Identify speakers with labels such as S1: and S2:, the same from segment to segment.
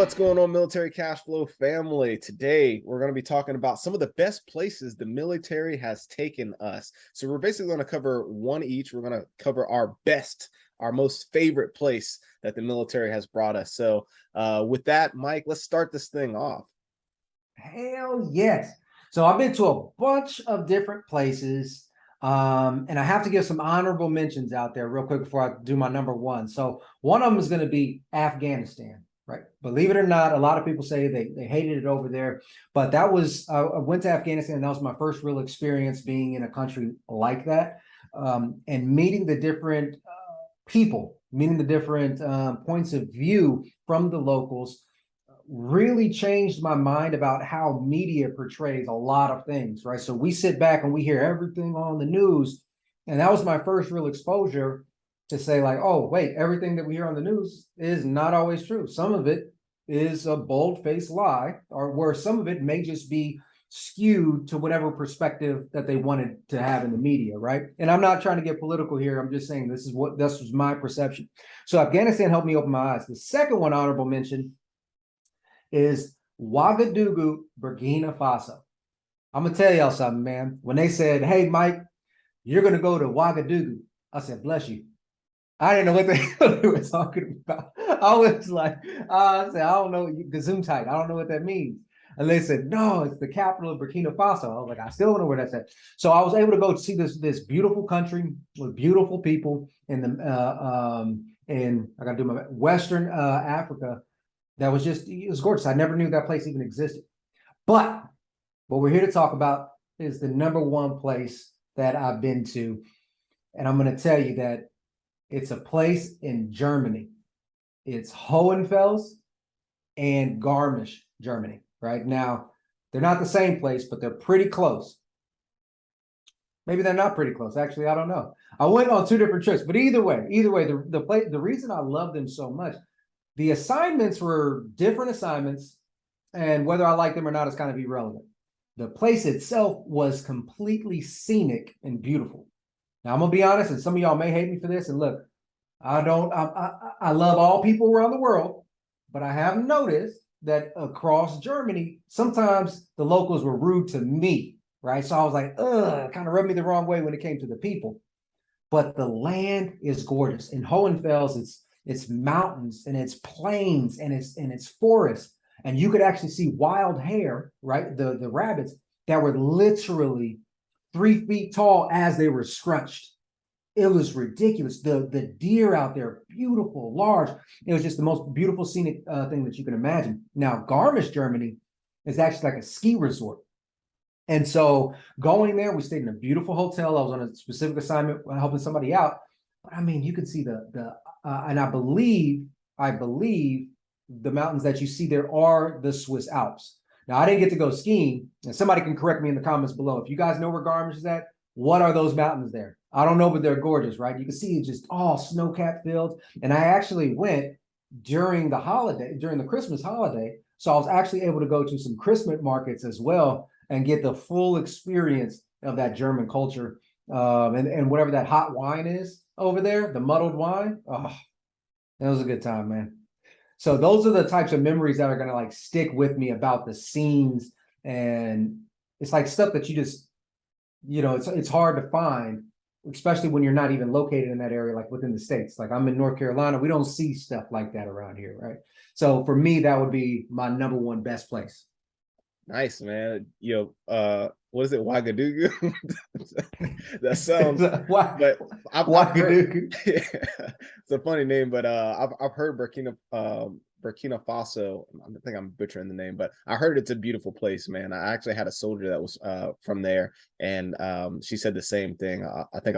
S1: What's going on, Military Cashflow family? Today, we're going to be talking about some of the best places the military has taken us. So we're basically going to cover one each. We're going to cover our best, our most favorite place that the military has brought us. So with that, Mike, let's start this thing off.
S2: Hell yes. So I've been to a bunch of different places. And I have to give some honorable mentions out there real quick before I do my number one. So one of them is going to be Afghanistan. Right. Believe it or not, a lot of people say they hated it over there. But that was, I went to Afghanistan. And that was my first real experience being in a country like that, and meeting the different people, meeting the different points of view from the locals really changed my mind about how media portrays a lot of things. Right. So we sit back and we hear everything on the news. And that was my first real exposure to say like, oh, wait, everything that we hear on the news is not always true. Some of it is a bold-faced lie, or where some of it may just be skewed to whatever perspective that they wanted to have in the media, right? And I'm not trying to get political here. I'm just saying this was my perception. So Afghanistan helped me open my eyes. The second one, honorable mention, is Ouagadougou, Burkina Faso. I'm gonna tell y'all something, man. When they said, hey, Mike, you're gonna go to Ouagadougou, I said, bless you. I didn't know what the hell they were talking about. I was like, I said, I don't know, Gesundheit. I don't know what that means. And they said, no, it's the capital of Burkina Faso. I was like, I still don't know where that's at. So I was able to go see this beautiful country with beautiful people in the I gotta do my Western Africa. That was it was gorgeous. I never knew that place even existed. But what we're here to talk about is the number one place that I've been to. And I'm gonna tell you that it's a place in Germany. It's Hohenfels and Garmisch, Germany. Right now, they're not the same place, but they're pretty close. Maybe they're not pretty close. Actually, I don't know. I went on two different trips, but either way, the reason I love them so much, the assignments were different assignments, and whether I like them or not is kind of irrelevant. The place itself was completely scenic and beautiful. Now, I'm gonna be honest, and some of y'all may hate me for this. And look, I love all people around the world, but I have noticed that across Germany, sometimes the locals were rude to me, right? So I was like, kind of rubbed me the wrong way when it came to the people. But the land is gorgeous. In Hohenfels, it's mountains and it's plains and it's forests, and you could actually see wild hare, right? The rabbits that were literally 3 feet tall as they were scrunched. It was ridiculous. The deer out there, beautiful, large. It was just the most beautiful scenic thing that you can imagine. Now, Garmisch, Germany is actually like a ski resort. And so going there, we stayed in a beautiful hotel. I was on a specific assignment helping somebody out. But I mean, you can see and I believe the mountains that you see there are the Swiss Alps. Now, I didn't get to go skiing, and somebody can correct me in the comments below. If you guys know where Garmisch is at, what are those mountains there? I don't know, but they're gorgeous, right? You can see it's just all snow-capped fields. And I actually went during the Christmas holiday. So I was actually able to go to some Christmas markets as well and get the full experience of that German culture. And whatever that hot wine is over there, the muddled wine. Oh, that was a good time, man. So those are the types of memories that are going to like stick with me about the scenes. And it's like stuff that you just, it's hard to find, especially when you're not even located in that area, like within the States. Like I'm in North Carolina, we don't see stuff like that around here, right? So for me, that would be my number one best place.
S1: Nice, man. What is it, Ouagadougou? That sounds. But I've heard, yeah, it's a funny name, but I've heard Burkina Faso. I think I'm butchering the name, but I heard it's a beautiful place, man. I actually had a soldier that was from there, and she said the same thing. I think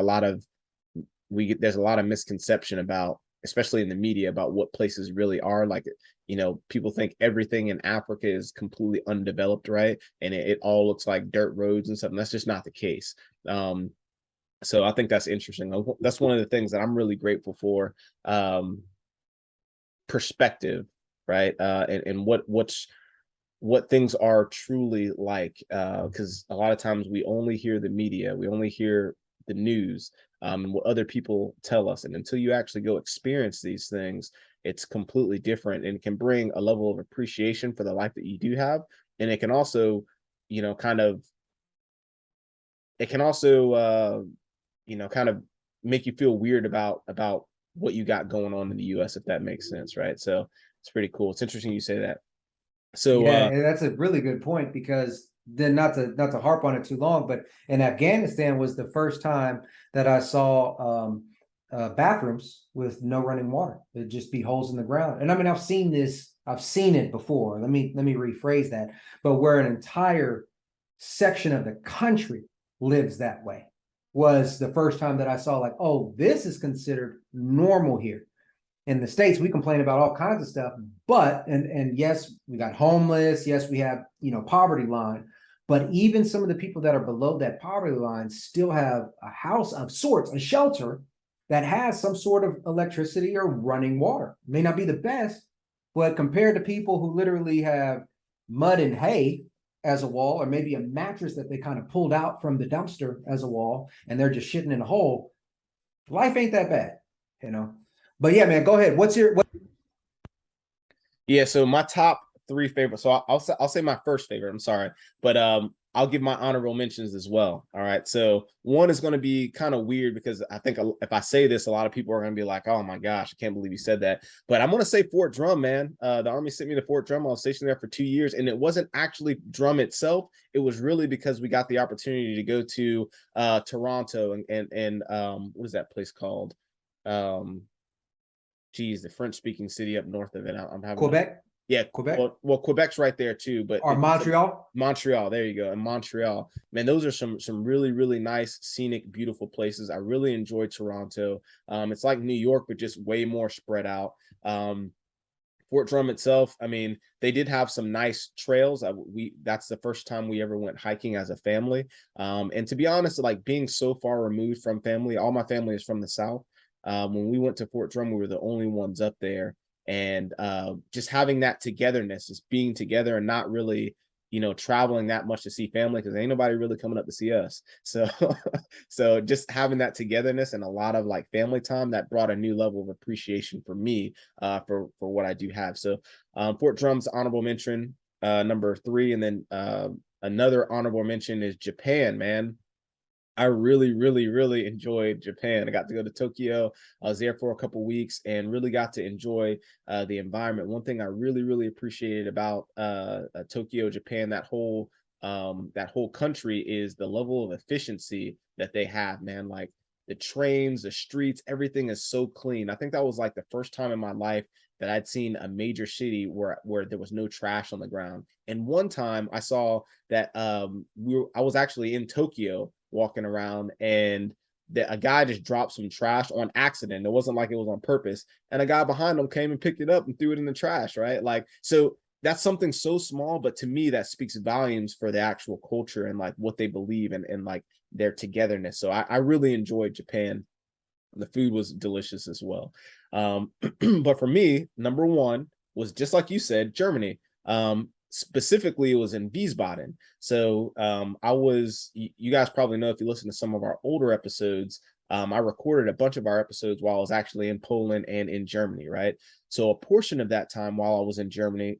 S1: there's a lot of misconception about, especially in the media, about what places really are. Like, people think everything in Africa is completely undeveloped, right? And it all looks like dirt roads and stuff. And that's just not the case. So I think that's interesting. That's one of the things that I'm really grateful for. Perspective, right? And what things are truly like, because a lot of times we only hear the media, we only hear the news and what other people tell us. And until you actually go experience these things, it's completely different, and can bring a level of appreciation for the life that you do have. And it can also, kind of, kind of make you feel weird about what you got going on in the US, if that makes sense, right? So it's pretty cool. It's interesting you say that. So
S2: yeah, and that's a really good point, because then not to harp on it too long, but in Afghanistan was the first time that I saw bathrooms with no running water. It'd just be holes in the ground. And I mean, I've seen it before. Let me rephrase that. But where an entire section of the country lives that way was the first time that I saw, like, oh, this is considered normal here. In the States, we complain about all kinds of stuff, but and yes, we got homeless, yes, we have poverty line, but even some of the people that are below that poverty line still have a house of sorts, a shelter that has some sort of electricity or running water. It may not be the best, but compared to people who literally have mud and hay as a wall, or maybe a mattress that they kind of pulled out from the dumpster as a wall, and they're just shitting in a hole, life ain't that bad, But yeah, man, go ahead.
S1: Yeah, so my top 3 favorites. So I'll say my first favorite. I'm sorry, but I'll give my honorable mentions as well. All right. So one is going to be kind of weird, because I think if I say this, a lot of people are going to be like, "Oh my gosh, I can't believe you said that." But I'm going to say Fort Drum, man. The Army sent me to Fort Drum. I was stationed there for 2 years, and it wasn't actually Drum itself. It was really because we got the opportunity to go to Toronto and what is that place called? The French-speaking city up north of it. I'm having
S2: Quebec.
S1: Yeah,
S2: Quebec.
S1: Well, Quebec's right there too, but
S2: or Montreal.
S1: Montreal, there you go. In Montreal, man, those are some really really nice, scenic, beautiful places. I really enjoyed Toronto. It's like New York, but just way more spread out. Fort Drum itself, I mean, they did have some nice trails. That's the first time we ever went hiking as a family. And to be honest, like, being so far removed from family, all my family is from the South. When we went to Fort Drum, we were the only ones up there. And just having that togetherness, just being together and not really, traveling that much to see family, because ain't nobody really coming up to see us. So, so just having that togetherness and a lot of like family time, that brought a new level of appreciation for me for what I do have. So Fort Drum's honorable mention, number 3. And then another honorable mention is Japan, man. I really, really, really enjoyed Japan. I got to go to Tokyo. I was there for a couple weeks and really got to enjoy the environment. One thing I really, really appreciated about Tokyo, Japan, that whole country, is the level of efficiency that they have, man. Like, the trains, the streets, everything is so clean. I think that was like the first time in my life that I'd seen a major city where there was no trash on the ground. And one time I saw that I was actually in Tokyo walking around, and a guy just dropped some trash on accident. It wasn't like it was on purpose. And a guy behind him came and picked it up and threw it in the trash, right? Like, so that's something so small, but to me, that speaks volumes for the actual culture and like what they believe and like their togetherness. So I really enjoyed Japan. The food was delicious as well. But for me, number 1 was, just like you said, Germany. Specifically, it was in Wiesbaden. So you guys probably know, if you listen to some of our older episodes, I recorded a bunch of our episodes while I was actually in Poland and in Germany, right? So a portion of that time while I was in Germany,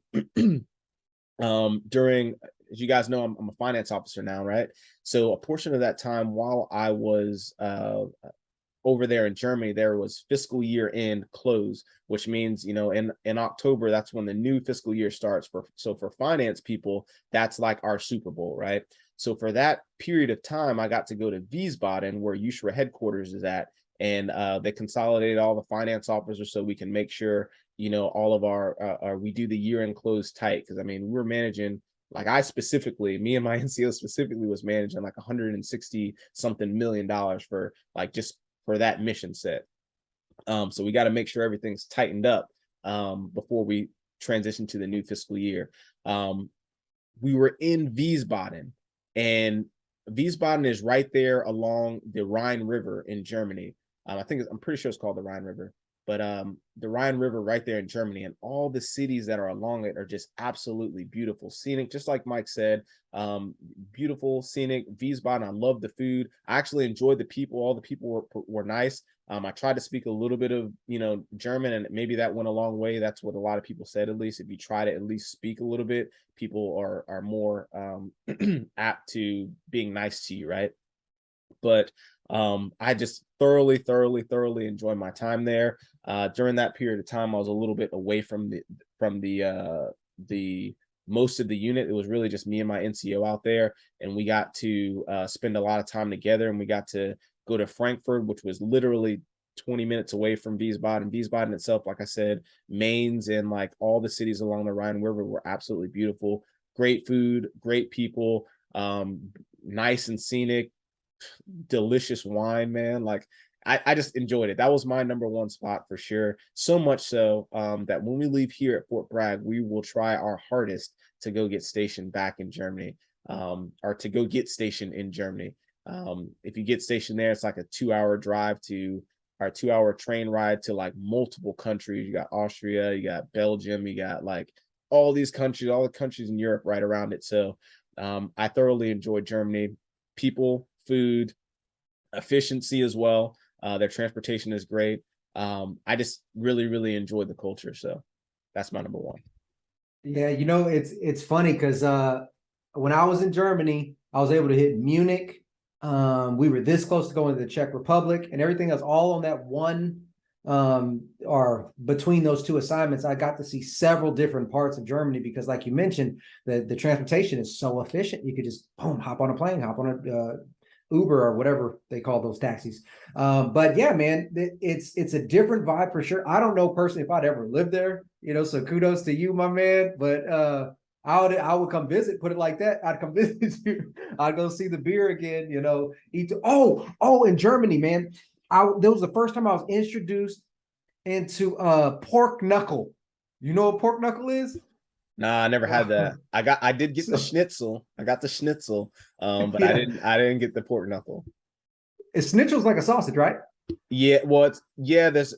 S1: during, as you guys know, I'm a finance officer now, right? So a portion of that time while I was over there in Germany, there was fiscal year end close, which means, in October, that's when the new fiscal year starts. For finance people, that's like our Super Bowl, right? So for that period of time, I got to go to Wiesbaden, where USHRA headquarters is at, and they consolidated all the finance officers so we can make sure, all of our we do the year end close tight. Because I mean, we're managing, like, me and my NCO specifically was managing like 160 something million dollars for like just for that mission set. So we got to make sure everything's tightened up before we transition to the new fiscal year. We were in Wiesbaden, and Wiesbaden is right there along the Rhine River in Germany. I'm pretty sure it's called the Rhine River. but the Rhine River right there in Germany, and all the cities that are along it are just absolutely beautiful, scenic, just like Mike said. Beautiful, scenic. Wiesbaden, I love the food. I actually enjoyed the people. All the people were nice. I tried to speak a little bit of, German, and maybe that went a long way. That's what a lot of people said. At least if you try to at least speak a little bit, people are more apt to being nice to you, right? But I just thoroughly enjoyed my time there. During that period of time, I was a little bit away from the most of the unit. It was really just me and my NCO out there, and we got to spend a lot of time together, and we got to go to Frankfurt, which was literally 20 minutes away from Wiesbaden. Wiesbaden itself, like I said, Mainz and like all the cities along the Rhine River were absolutely beautiful. Great food, great people, nice and scenic, delicious wine, man. Like I just enjoyed it. That was my number one spot for sure. So much so that when we leave here at Fort Bragg, we will try our hardest to go get stationed back in Germany, or to go get stationed in Germany. If you get stationed there, it's like a 2-hour drive to our 2-hour train ride to like multiple countries. You got Austria, you got Belgium, you got like all these countries, all the countries in Europe right around it. So I thoroughly enjoyed Germany. People, food, efficiency as well. Their transportation is great. I just really enjoyed the culture. So that's my number one.
S2: Yeah, it's funny because when I was in Germany, I was able to hit Munich. We were this close to going to the Czech Republic, and everything else all on that one, or between those two assignments. I got to see several different parts of Germany because, like you mentioned, the transportation is so efficient. You could just boom, hop on a plane, hop on a Uber or whatever they call those taxis. But yeah, man, it's a different vibe for sure. I don't know personally if I'd ever lived there, so kudos to you, my man. But I would come visit, put it like that. I'd come visit you. I'd go see the beer again, eat. In Germany, man. That was the first time I was introduced into pork knuckle. You know what pork knuckle is?
S1: Nah, I never had that. I did get the schnitzel. I got the schnitzel, but yeah. I didn't get the pork knuckle.
S2: Schnitzel's like a sausage, right?
S1: Yeah, well, there's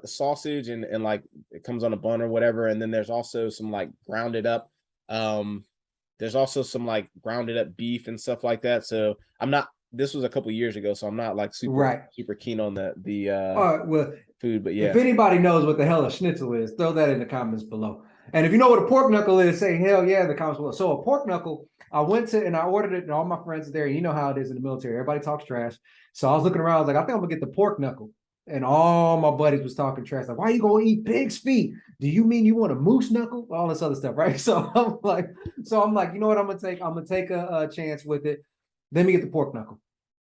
S1: sausage and like it comes on a bun or whatever, and then there's also some like grounded up. There's also some like grounded up beef and stuff like that. So this was a couple years ago, so I'm not like super keen on the food. But yeah,
S2: if anybody knows what the hell a schnitzel is, throw that in the comments below. And if you know what a pork knuckle is, say hell yeah in the comments below. So a pork knuckle, I went to and I ordered it, and all my friends there. You know how it is in the military. Everybody talks trash. So I was looking around. I was like, I think I'm gonna get the pork knuckle. And all my buddies was talking trash. Like, why are you gonna eat pig's feet? Do you mean you want a moose knuckle? All this other stuff, right? So I'm like, you know what? I'm gonna take a chance with it. Let me get the pork knuckle.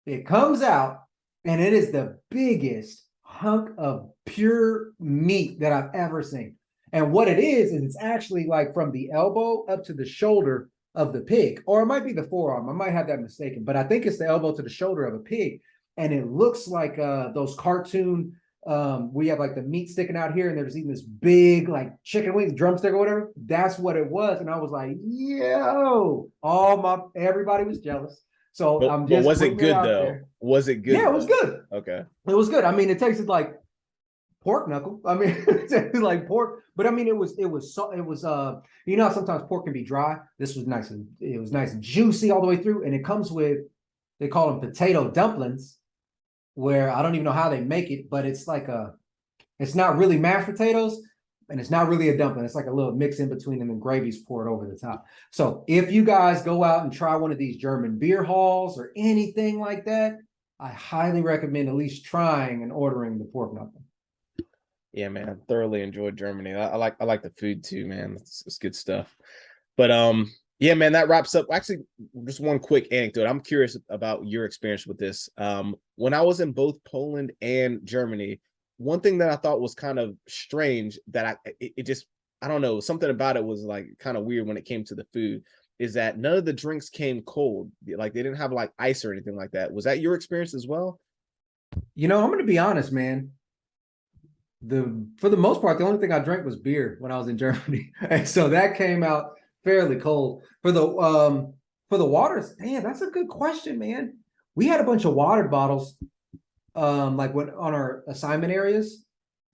S2: It comes out, and it is the biggest hunk of pure meat that I've ever seen. And what it is it's actually like from the elbow up to the shoulder of the pig, or it might be the forearm. I might have that mistaken, but I think it's the elbow to the shoulder of a pig. And it looks like those cartoon, we have like the meat sticking out here, and they're just eating this big like chicken wings, drumstick or whatever. That's what it was. And I was like, yo, everybody was jealous. So
S1: but was it good though? There. Was it good?
S2: Yeah, it was good.
S1: Okay.
S2: It was good. I mean, it tasted like pork knuckle. I mean, it tasted like pork, but I mean, it was how sometimes pork can be dry. This was nice and juicy all the way through. And it comes with, they call them potato dumplings, where I don't even know how they make it, but it's like it's not really mashed potatoes, and it's not really a dumpling. It's like a little mix in between, and then gravy's poured over the top. So if you guys go out and try one of these German beer halls or anything like that, I highly recommend at least trying and ordering the pork knuckle.
S1: Yeah, man, I thoroughly enjoyed Germany. I like the food too, man. It's good stuff. But yeah, man, that wraps up. Actually, just one quick anecdote. I'm curious about your experience with this. When I was in both Poland and Germany, one thing that I thought was kind of strange that I don't know, something about it was like kind of weird when it came to the food, is that none of the drinks came cold. Like they didn't have like ice or anything like that. Was that your experience as well?
S2: I'm going to be honest, man. For the most part, the only thing I drank was beer when I was in Germany. And so that came out fairly cold. For the waters, man, that's a good question, man. We had a bunch of water bottles, like on our assignment areas,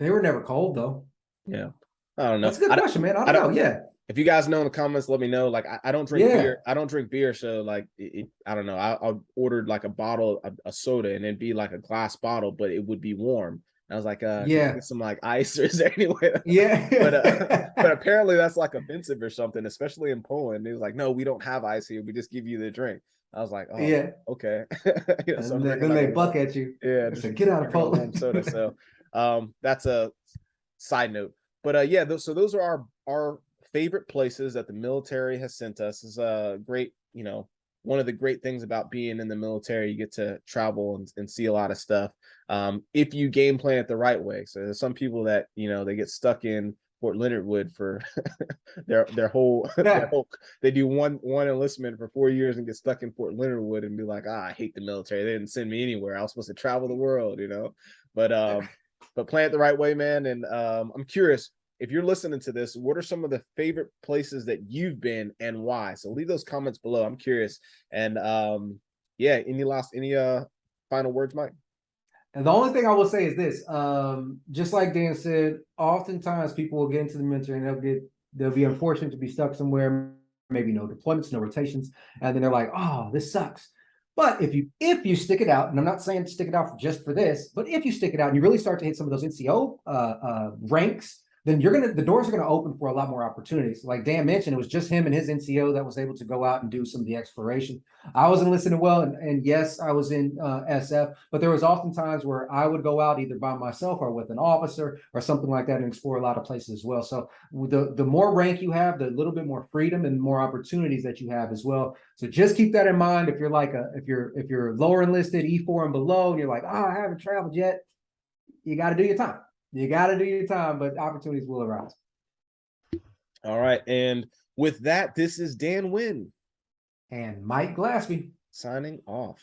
S2: They were never cold though.
S1: Yeah. I don't know.
S2: That's a good question, man. I don't know. Yeah.
S1: If you guys know in the comments, let me know. Like, I don't drink beer. I don't drink beer. So like, I don't know. I ordered like a bottle, a soda, and it'd be like a glass bottle, but it would be warm. And I was like, can I get some like ice, or is there any way? But apparently that's like offensive or something, especially in Poland. He was like, no, we don't have ice here. We just give you the drink. I was like, oh, yeah, okay.
S2: So then they buck at you.
S1: Yeah,
S2: just get out of Poland.
S1: Soda. So, that's a side note. But yeah, so those are our favorite places that the military has sent us. Is a great, one of the great things about being in the military. You get to travel and see a lot of stuff. If you game plan it the right way. So there's some people that they get stuck in Fort Leonard Wood for their whole they do one enlistment for 4 years and get stuck in Fort Leonard Wood and be like, I hate the military. They didn't send me anywhere. I was supposed to travel the world, but plan it the right way, man. And I'm curious, if you're listening to this, what are some of the favorite places that you've been and why? So leave those comments below. I'm curious. And any final words, Mike?
S2: And the only thing I will say is this, just like Dan said, oftentimes people will get into the military and they'll be unfortunate to be stuck somewhere, maybe no deployments, no rotations, and then they're like, oh, this sucks. But if you stick it out, and I'm not saying stick it out just for this, but if you stick it out and you really start to hit some of those NCO ranks, then the doors are going to open for a lot more opportunities. Like Dan mentioned, it was just him and his NCO that was able to go out and do some of the exploration. I was enlisted well, and yes, I was in SF, but there was often times where I would go out either by myself or with an officer or something like that and explore a lot of places as well. So the more rank you have, the little bit more freedom and more opportunities that you have as well. So just keep that in mind. If you're like if you're lower enlisted, E4 and below, and you're like, I haven't traveled yet, you got to do your time. You got to do your time, but opportunities will arise.
S1: All right. And with that, this is Dan Wynn.
S2: And Mike Glassby.
S1: Signing off.